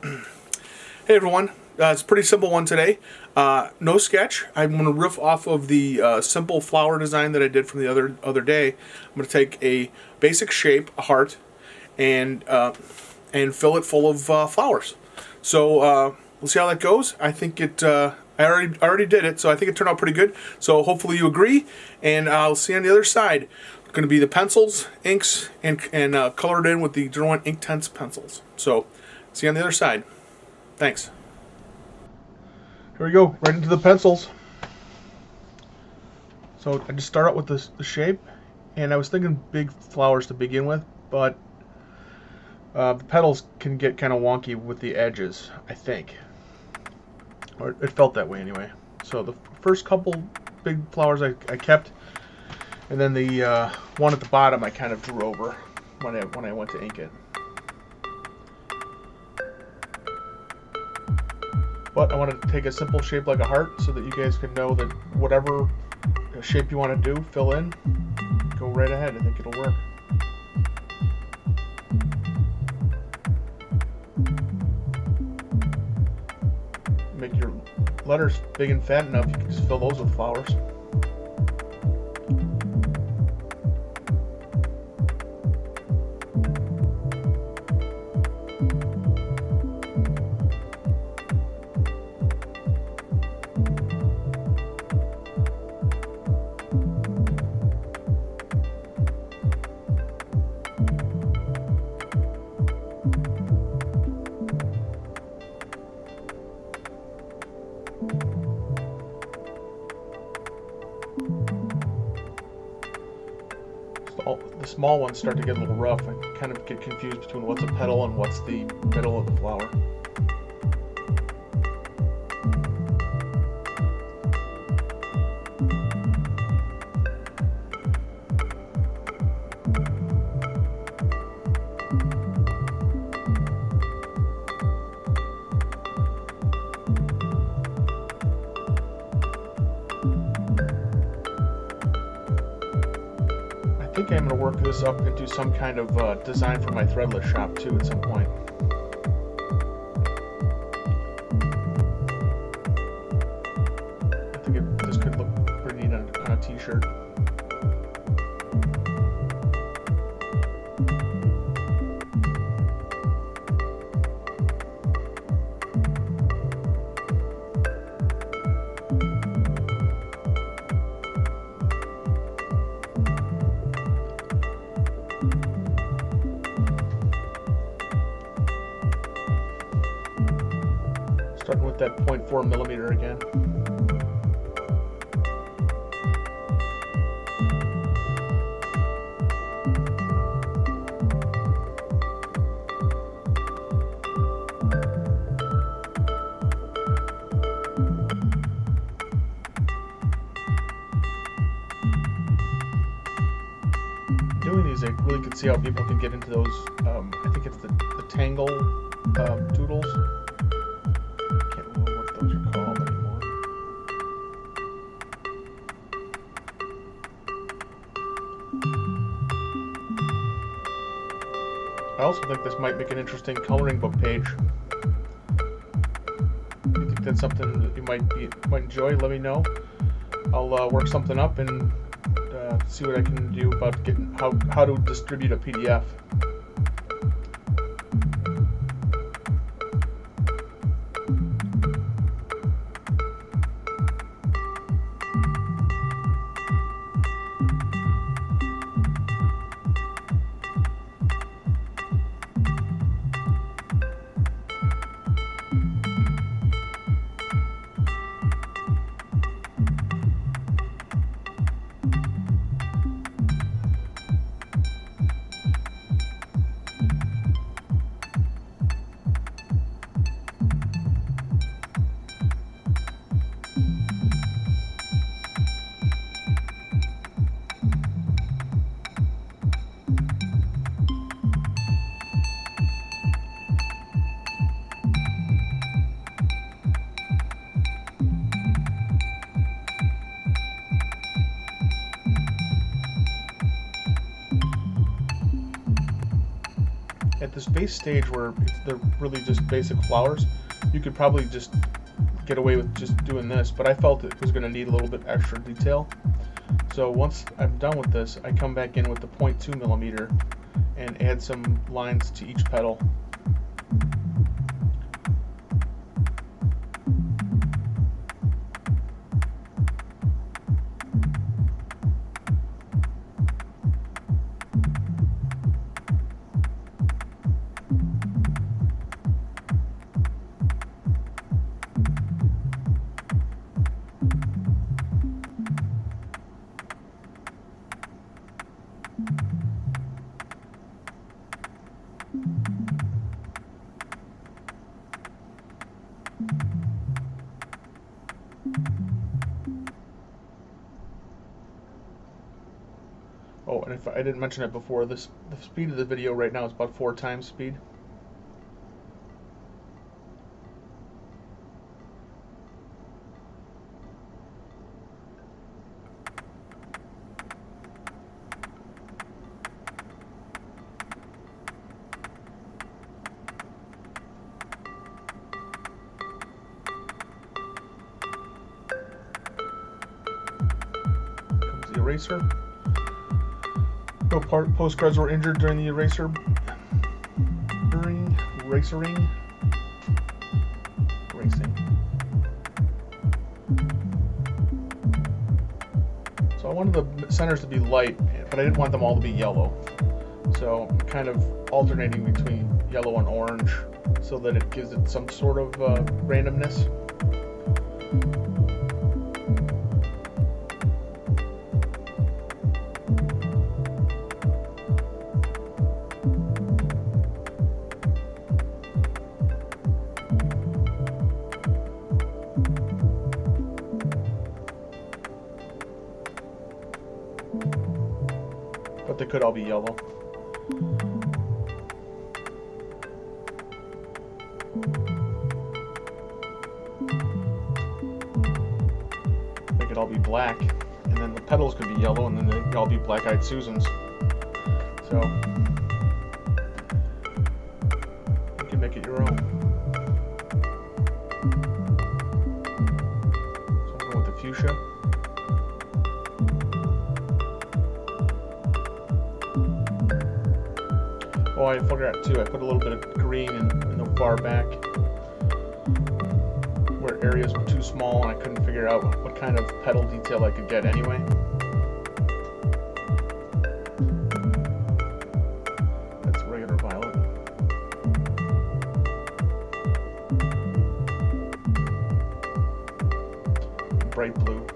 Hey everyone, it's a pretty simple one today. No sketch. I'm going to riff off of the simple flower design that I did from the other day. I'm going to take a basic shape, a heart, and fill it full of flowers. So we'll see how that goes. I think it. I already did it, so I think it turned out pretty good. So hopefully you agree, and I'll see you on the other side. It's going to be the pencils, inks, and colored in with the Derwent Inktense pencils. So see you on the other side. Thanks. Here we go, right into the pencils. So I just start out with the shape, and I was thinking big flowers to begin with, but the petals can get kind of wonky with the edges, I think. Or it felt that way anyway. So the first couple big flowers I kept, and then the one at the bottom I kind of drew over when I went to ink it. But I wanted to take a simple shape like a heart so that you guys can know that whatever shape you want to do, fill in, go right ahead. I think it'll work. Make your letters big and fat enough, you can just fill those with flowers. The small ones start to get a little rough. I kind of get confused between what's a petal and what's the middle of the flower. I think I'm going to work this up into some kind of design for my threadless shop too at some point. I think this could look pretty neat on a t-shirt. Starting with that 0.4 millimeter again. Doing these, I really could see how people can get into those. I think it's the tangle doodles. I also think this might make an interesting coloring book page. If you think that's something that you might enjoy, let me know. I'll work something up and see what I can do about getting how to distribute a PDF. this base stage where they're really just basic flowers, you could probably just get away with just doing this, but I felt it was going to need a little bit extra detail. So once I'm done with this, I come back in with the 0.2 millimeter and add some lines to each petal. Oh, and if I didn't mention it before, the speed of the video right now is about 4 times speed. Comes the eraser. No postcards were injured during the erasering. So I wanted the centers to be light, but I didn't want them all to be yellow. So I'm kind of alternating between yellow and orange so that it gives it some sort of randomness. But they could all be yellow. They could all be black, and then the petals could be yellow, and then they could all be black-eyed Susans. So you can make it your own. So I'm going with the fuchsia. Oh, I forgot too, I put a little bit of green in the far back where areas were too small and I couldn't figure out what kind of petal detail I could get anyway. That's regular violet. Bright blue.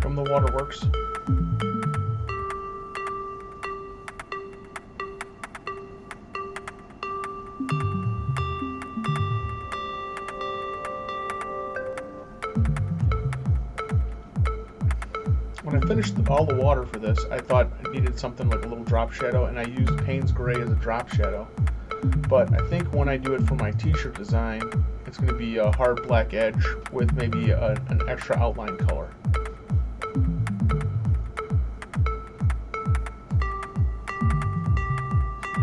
The waterworks. When I finished all the water for this, I thought I needed something like a little drop shadow, and I used Payne's Gray as a drop shadow. But I think when I do it for my t-shirt design, it's going to be a hard black edge with maybe an extra outline color.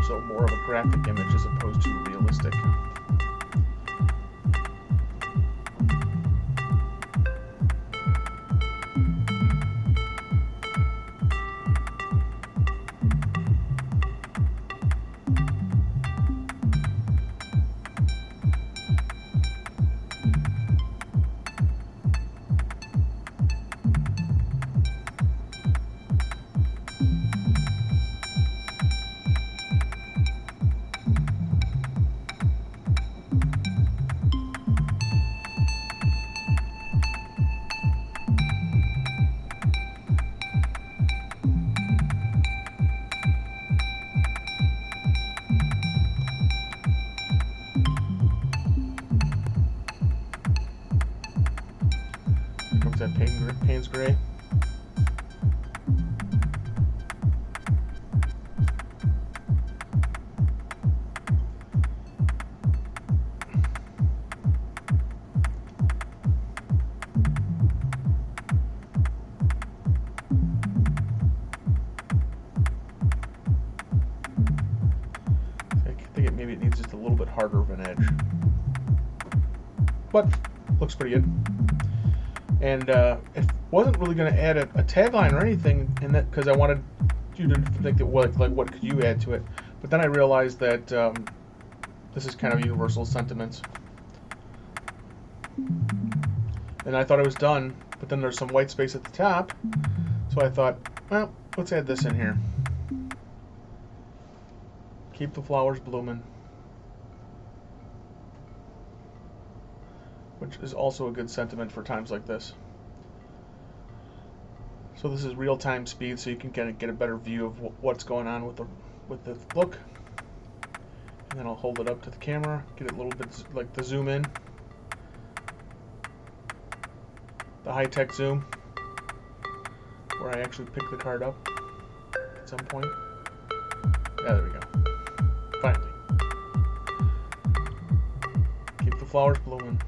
So more of a graphic image as opposed to realistic. Payne's Gray. Maybe it needs just a little bit harder of an edge, but looks pretty good. And it wasn't really going to add a tagline or anything in that, because I wanted you to think that like what could you add to it. But then I realized that this is kind of universal sentiments, and I thought it was done. But then there's some white space at the top, so I thought, well, let's add this in here. Keep the flowers blooming, which is also a good sentiment for times like this. So this is real-time speed, so you can kind of get a better view of what's going on with the look. And then I'll hold it up to the camera, get it a little bit like the zoom in, the high-tech zoom, where I actually pick the card up at some point. Yeah, there we go. Finally. Keep the flowers blooming.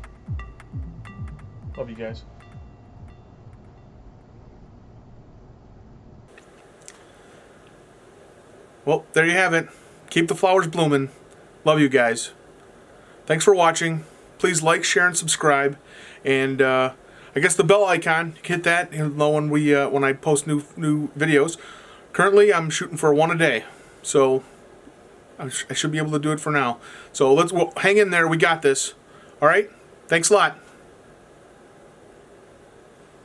Love you guys. Well, there you have it. Keep the flowers blooming. Love you guys. Thanks for watching. Please like, share, and subscribe. And I guess the bell icon, hit that. You'll know when I post new videos. Currently, I'm shooting for one a day, so I should be able to do it for now. So hang in there. We got this. All right. Thanks a lot.